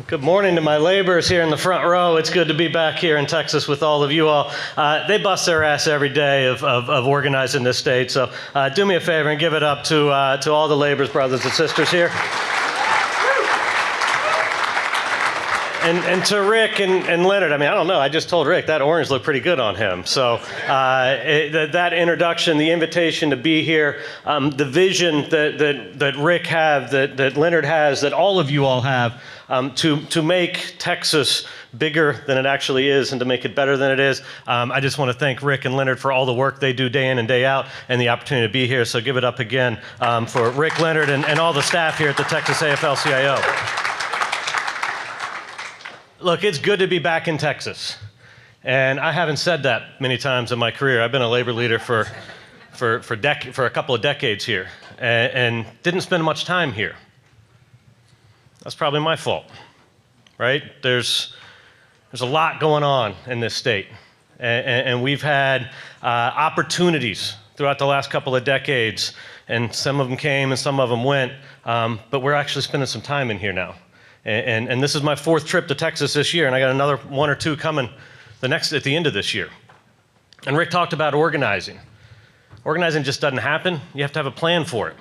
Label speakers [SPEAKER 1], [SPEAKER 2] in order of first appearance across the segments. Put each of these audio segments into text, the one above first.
[SPEAKER 1] Good morning to my laborers here in the front row. It's good to be back here in Texas with all of you all. They bust their ass every day of organizing this state, so do me a favor and give it up to all the laborers, brothers and sisters here. And to Rick and Leonard, I mean, I don't know, I just told Rick that orange looked pretty good on him. So that introduction, the invitation to be here, the vision that Rick have, that Leonard has, that all of you all have, to make Texas bigger than it actually is and to make it better than it is. I just want to thank Rick and Leonard for all the work they do day in and day out and the opportunity to be here. So give it up again for Rick, Leonard, and all the staff here at the Texas AFL-CIO. Look, it's good to be back in Texas. And I haven't said that many times in my career. I've been a labor leader for a couple of decades here and didn't spend much time here. That's probably my fault, right? There's a lot going on in this state. And we've had opportunities throughout the last couple of decades, and some of them came and some of them went, but we're actually spending some time in here now. And this is my fourth trip to Texas this year, and I got another one or two coming at the end of this year. And Rick talked about organizing. Organizing just doesn't happen. You have to have a plan for it.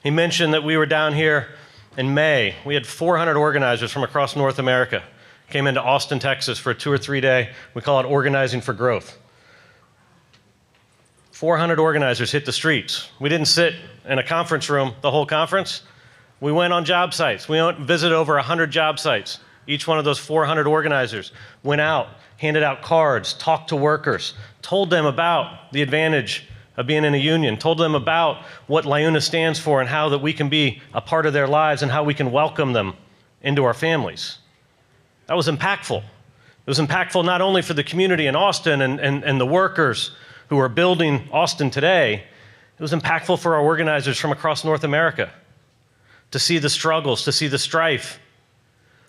[SPEAKER 1] He mentioned that we were down here in May. We had 400 organizers from across North America came into Austin, Texas for a 2 or 3 day, we call it Organizing for Growth. 400 organizers hit the streets. We didn't sit in a conference room the whole conference. We went on job sites. We visited over 100 job sites. Each one of those 400 organizers went out, handed out cards, talked to workers, told them about the advantage of being in a union, told them about what LiUNA stands for and how that we can be a part of their lives and how we can welcome them into our families. That was impactful. It was impactful not only for the community in Austin and the workers who are building Austin today, it was impactful for our organizers from across North America. To see the struggles, to see the strife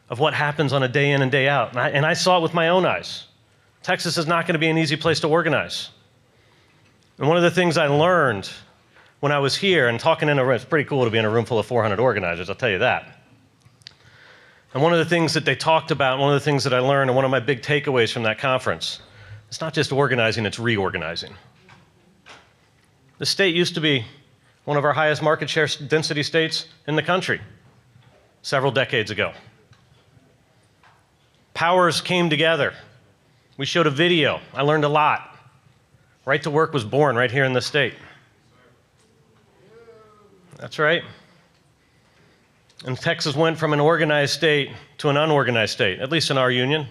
[SPEAKER 1] of what happens on a day in and day out. And I saw it with my own eyes. Texas is not going to be an easy place to organize. And one of the things I learned when I was here and talking in a room, it's pretty cool to be in a room full of 400 organizers, I'll tell you that. And one of the things that they talked about, one of the things that I learned, and one of my big takeaways from that conference, it's not just organizing, it's reorganizing. The state used to be one of our highest market share density states in the country several decades ago. Powers came together. We showed a video. I learned a lot. Right to Work was born right here in this state. That's right. And Texas went from an organized state to an unorganized state, at least in our union.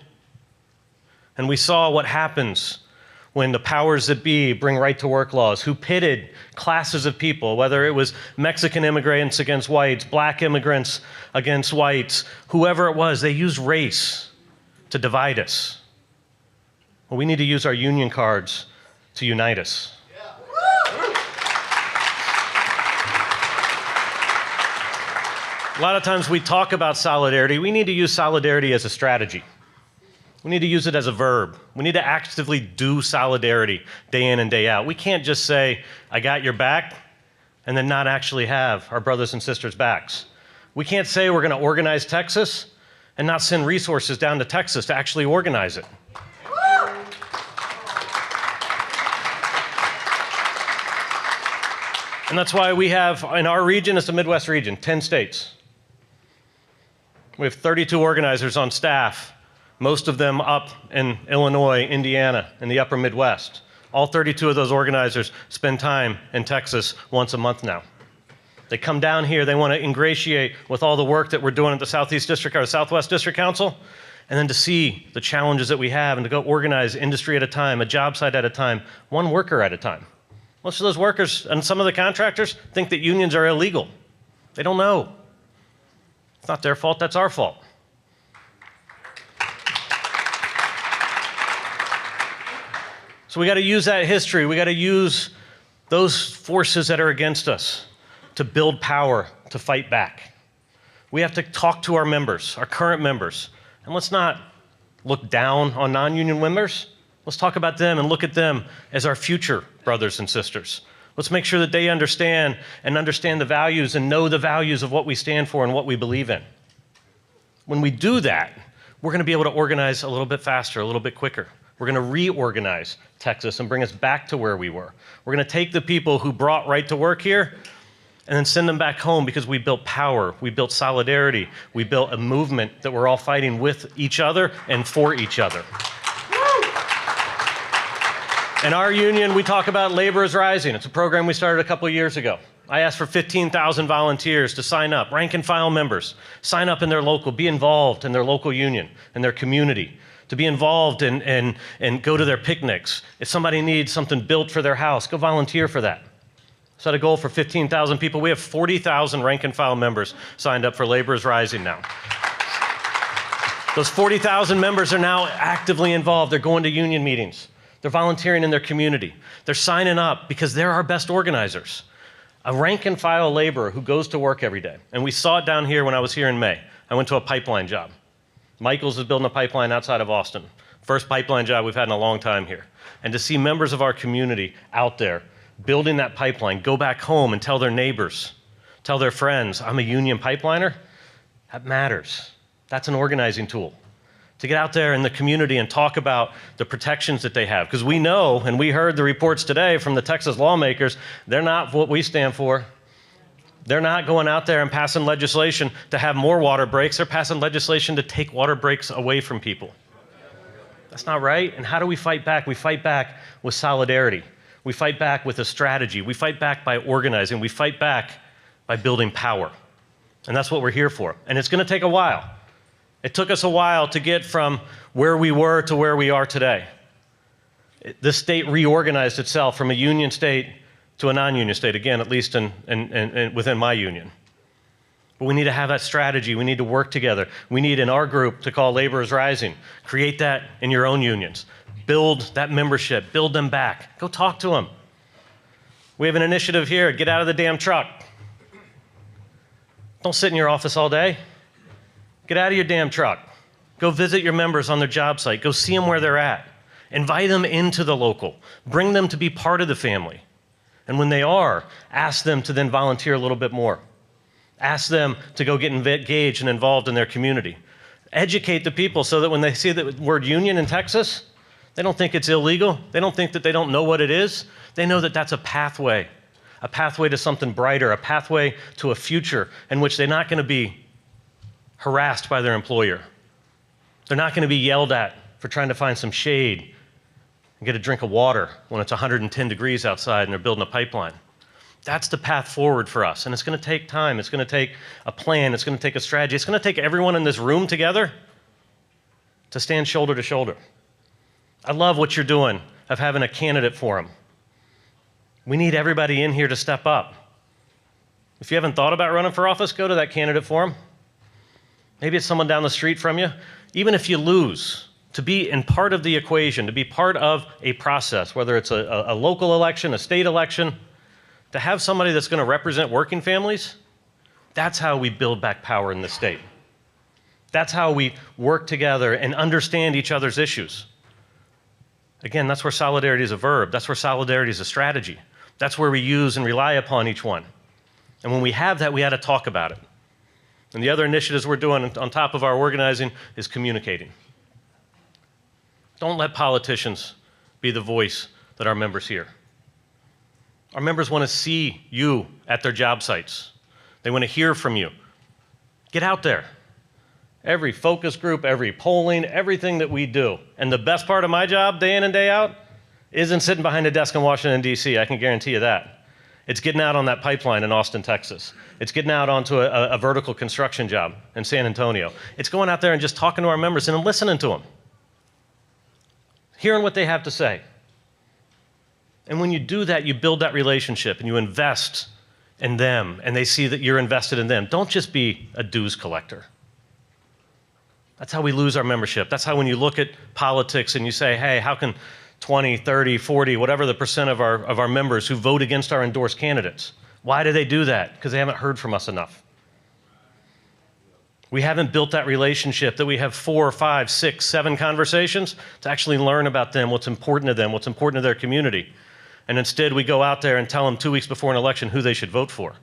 [SPEAKER 1] And we saw what happens when the powers that be bring right-to-work laws, who pitted classes of people, whether it was Mexican immigrants against whites, black immigrants against whites, whoever it was, they used race to divide us. Well, we need to use our union cards to unite us. A lot of times we talk about solidarity. We need to use solidarity as a strategy. We need to use it as a verb. We need to actively do solidarity day in and day out. We can't just say, I got your back, and then not actually have our brothers and sisters' backs. We can't say we're going to organize Texas and not send resources down to Texas to actually organize it. And that's why we have, in our region, it's the Midwest region, 10 states. We have 32 organizers on staff, most of them up in Illinois, Indiana, in the upper Midwest. All 32 of those organizers spend time in Texas once a month now. They come down here, they want to ingratiate with all the work that we're doing at the Southeast District or Southwest District Council, and then to see the challenges that we have and to go organize industry at a time, a job site at a time, one worker at a time. Most of those workers and some of the contractors think that unions are illegal. They don't know. It's not their fault, that's our fault. So we got to use that history. We got to use those forces that are against us to build power, to fight back. We have to talk to our members, our current members, and let's not look down on non-union members. Let's talk about them and look at them as our future brothers and sisters. Let's make sure that they understand the values and know the values of what we stand for and what we believe in. When we do that, we're going to be able to organize a little bit faster, a little bit quicker. We're going to reorganize Texas and bring us back to where we were. We're going to take the people who brought right to work here and then send them back home because we built power, we built solidarity, we built a movement that we're all fighting with each other and for each other. In our union, we talk about Labor is Rising. It's a program we started a couple of years ago. I asked for 15,000 volunteers to sign up, rank and file members, sign up in their local, be involved in their local union, in their community, to be involved and go to their picnics. If somebody needs something built for their house, go volunteer for that. Set a goal for 15,000 people. We have 40,000 rank and file members signed up for Labor is Rising now. Those 40,000 members are now actively involved. They're going to union meetings. They're volunteering in their community. They're signing up because they're our best organizers. A rank and file laborer who goes to work every day. And we saw it down here when I was here in May. I went to a pipeline job. Michaels is building a pipeline outside of Austin. First pipeline job we've had in a long time here. And to see members of our community out there building that pipeline, go back home and tell their neighbors, tell their friends, I'm a union pipeliner, that matters. That's an organizing tool. To get out there in the community and talk about the protections that they have. Because we know, and we heard the reports today from the Texas lawmakers, they're not what we stand for. They're not going out there and passing legislation to have more water breaks. They're passing legislation to take water breaks away from people. That's not right. And how do we fight back? We fight back with solidarity. We fight back with a strategy. We fight back by organizing. We fight back by building power. And that's what we're here for. And it's going to take a while. It took us a while to get from where we were to where we are today. This state reorganized itself from a union state to a non-union state, again, at least within my union. But we need to have that strategy. We need to work together. We need in our group to call Labor is Rising. Create that in your own unions. Build that membership. Build them back. Go talk to them. We have an initiative here. Get out of the damn truck. Don't sit in your office all day. Get out of your damn truck. Go visit your members on their job site. Go see them where they're at. Invite them into the local. Bring them to be part of the family. And when they are, ask them to then volunteer a little bit more. Ask them to go get engaged and involved in their community. Educate the people so that when they see the word union in Texas, they don't think it's illegal. They don't think that they don't know what it is. They know that that's a pathway to something brighter, a pathway to a future in which they're not going to be harassed by their employer. They're not going to be yelled at for trying to find some shade and get a drink of water when it's 110 degrees outside and they're building a pipeline. That's the path forward for us. And it's going to take time. It's going to take a plan. It's going to take a strategy. It's going to take everyone in this room together to stand shoulder to shoulder. I love what you're doing of having a candidate forum. We need everybody in here to step up. If you haven't thought about running for office, go to that candidate forum. Maybe it's someone down the street from you. Even if you lose, to be in part of the equation, to be part of a process, whether it's a local election, a state election, to have somebody that's going to represent working families, that's how we build back power in the state. That's how we work together and understand each other's issues. Again, that's where solidarity is a verb. That's where solidarity is a strategy. That's where we use and rely upon each one. And when we have that, we ought to talk about it. And the other initiatives we're doing on top of our organizing is communicating. Don't let politicians be the voice that our members hear. Our members want to see you at their job sites. They want to hear from you. Get out there. Every focus group, every polling, everything that we do. And the best part of my job, day in and day out, isn't sitting behind a desk in Washington, D.C. I can guarantee you that. It's getting out on that pipeline in Austin, Texas. It's getting out onto a vertical construction job in San Antonio. It's going out there and just talking to our members and listening to them. Hearing what they have to say. And when you do that, you build that relationship and you invest in them and they see that you're invested in them. Don't just be a dues collector. That's how we lose our membership. That's how when you look at politics and you say, hey, how can 20, 30, 40, whatever the percent of our members who vote against our endorsed candidates, why do they do that? Because they haven't heard from us enough. We haven't built that relationship that we have 4, 5, 6, 7 conversations to actually learn about them, what's important to them, what's important to their community. And instead we go out there and tell them 2 weeks before an election who they should vote for.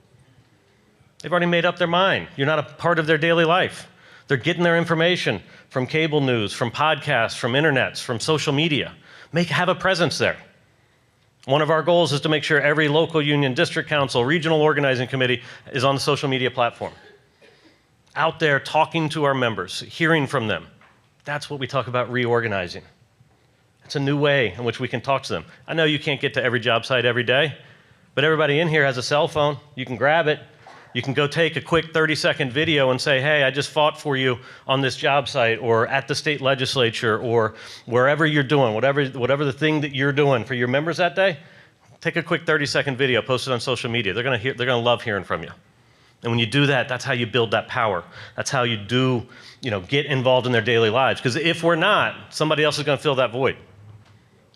[SPEAKER 1] They've already made up their mind. You're not a part of their daily life. They're getting their information from cable news, from podcasts, from internets, from social media. Have a presence there. One of our goals is to make sure every local union, district council, regional organizing committee is on the social media platform. Out there talking to our members, hearing from them. That's what we talk about reorganizing. It's a new way in which we can talk to them. I know you can't get to every job site every day, but everybody in here has a cell phone. You can grab it. You can go take a quick 30-second video and say, hey, I just fought for you on this job site or at the state legislature or wherever you're doing, whatever the thing that you're doing for your members that day. Take a quick 30-second video, post it on social media. They're gonna love hearing from you. And when you do that, that's how you build that power. That's how you get involved in their daily lives. Because if we're not, somebody else is gonna fill that void.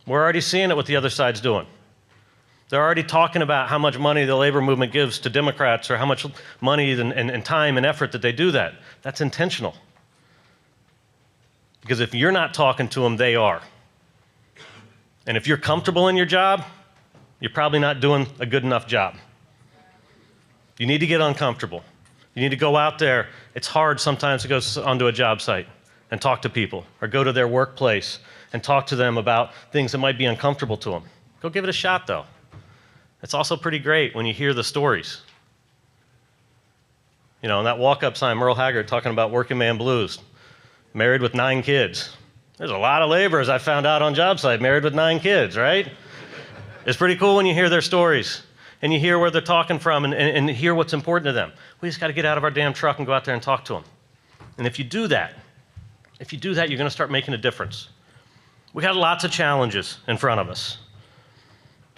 [SPEAKER 1] We're already seeing it what the other side's doing. They're already talking about how much money the labor movement gives to Democrats or how much money and time and effort that they do that. That's intentional. Because if you're not talking to them, they are. And if you're comfortable in your job, you're probably not doing a good enough job. You need to get uncomfortable. You need to go out there. It's hard sometimes to go onto a job site and talk to people or go to their workplace and talk to them about things that might be uncomfortable to them. Go give it a shot, though. It's also pretty great when you hear the stories. On that walk-up sign, Merle Haggard talking about working man blues, married with 9 kids. There's a lot of laborers I found out on job site married with 9 kids, right? It's pretty cool when you hear their stories and you hear where they're talking from and hear what's important to them. We just got to get out of our damn truck and go out there and talk to them. And if you do that, you're going to start making a difference. We got lots of challenges in front of us.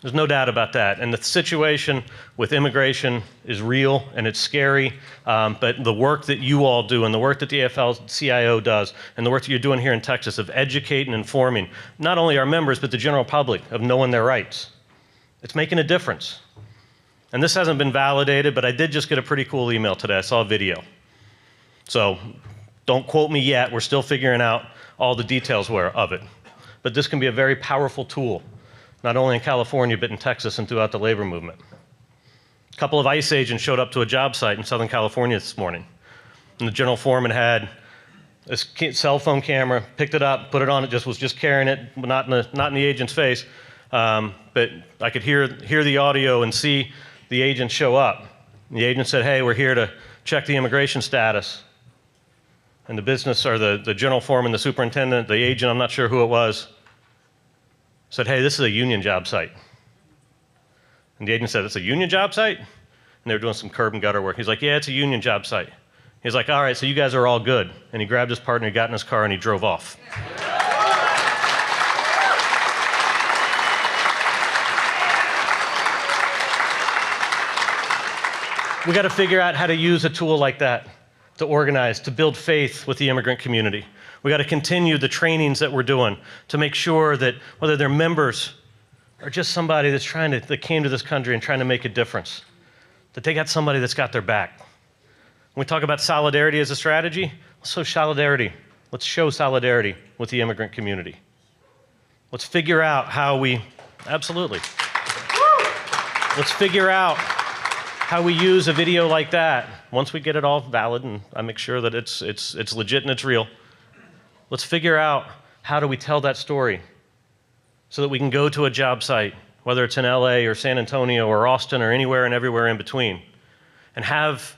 [SPEAKER 1] There's no doubt about that. And the situation with immigration is real and it's scary, but the work that you all do and the work that the AFL-CIO does and the work that you're doing here in Texas of educating and informing not only our members but the general public of knowing their rights, it's making a difference. And this hasn't been validated, but I did just get a pretty cool email today. I saw a video. So don't quote me yet. We're still figuring out all the details of it. But this can be a very powerful tool, not only in California, but in Texas and throughout the labor movement. A couple of ICE agents showed up to a job site in Southern California this morning. And the general foreman had a cell phone camera, picked it up, put it on, was just carrying it, not in the agent's face. But I could hear the audio and see the agent show up. And the agent said, hey, we're here to check the immigration status. And the business, or the general foreman, the superintendent, the agent, I'm not sure who it was, said, hey, this is a union job site. And the agent said, it's a union job site? And they were doing some curb and gutter work. He's like, yeah, it's a union job site. He's like, all right, so you guys are all good. And he grabbed his partner, he got in his car, and he drove off. We got to figure out how to use a tool like that to organize, to build faith with the immigrant community. We got to continue the trainings that we're doing to make sure that whether they're members or just somebody that came to this country and trying to make a difference, that they got somebody that's got their back. When we talk about solidarity as a strategy, let's show solidarity with the immigrant community. Let's figure out how we, absolutely. Let's figure out how we use a video like that. Once we get it all valid and I make sure that it's legit and it's real, let's figure out how do we tell that story so that we can go to a job site, whether it's in LA or San Antonio or Austin or anywhere and everywhere in between, and have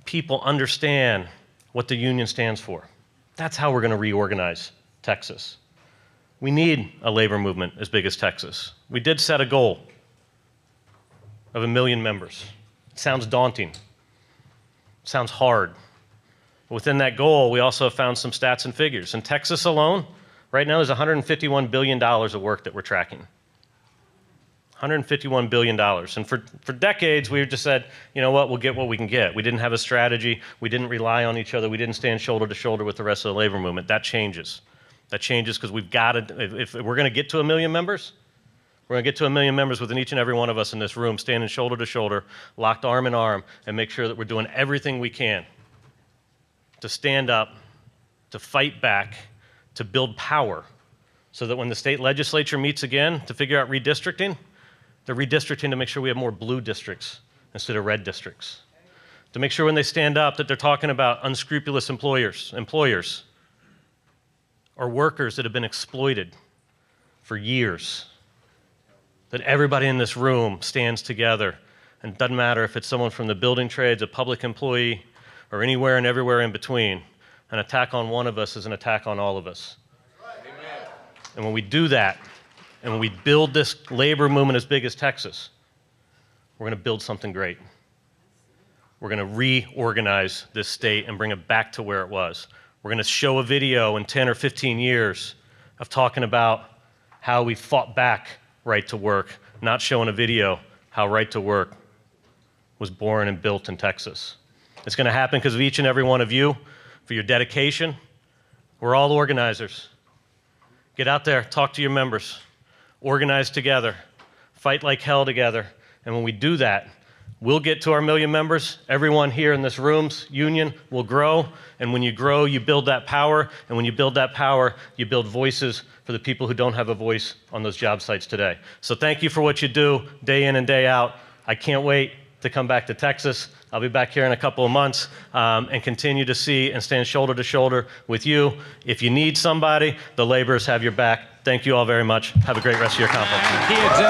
[SPEAKER 1] people understand what the union stands for. That's how we're going to reorganize Texas. We need a labor movement as big as Texas. We did set a goal of 1 million members. It sounds daunting. It sounds hard. Within that goal, we also found some stats and figures. In Texas alone, right now there's $151 billion of work that we're tracking. $151 billion. And for decades, we've just said, you know what, we'll get what we can get. We didn't have a strategy. We didn't rely on each other. We didn't stand shoulder to shoulder with the rest of the labor movement. That changes. That changes because we've got to, if we're going to get to 1 million members, we're going to get to 1 million members with each and every one of us in this room standing shoulder to shoulder, locked arm in arm, and make sure that we're doing everything we can to stand up, to fight back, to build power, so that when the state legislature meets again to figure out redistricting, they're redistricting to make sure we have more blue districts instead of red districts. to make sure when they stand up that they're talking about unscrupulous employers, or workers that have been exploited for years. That everybody in this room stands together, and it doesn't matter if it's someone from the building trades, a public employee, or anywhere and everywhere in between. An attack on one of us is an attack on all of us. Amen. And when we do that, and when we build this labor movement as big as Texas, we're going to build something great. We're going to reorganize this state and bring it back to where it was. We're going to show a video in 10 or 15 years of talking about how we fought back right to work, not showing a video how right to work was born and built in Texas. It's going to happen because of each and every one of you, for your dedication. We're all organizers. Get out there, talk to your members, organize together, fight like hell together, and when we do that, we'll get to our 1 million members. Everyone here in this room's union will grow, and when you grow, you build that power, and when you build that power, you build voices for the people who don't have a voice on those job sites today. So thank you for what you do day in and day out. I can't wait to come back to Texas. I'll be back here in a couple of months and continue to see and stand shoulder to shoulder with you. If you need somebody, the laborers have your back. Thank you all very much. Have a great rest of your conference.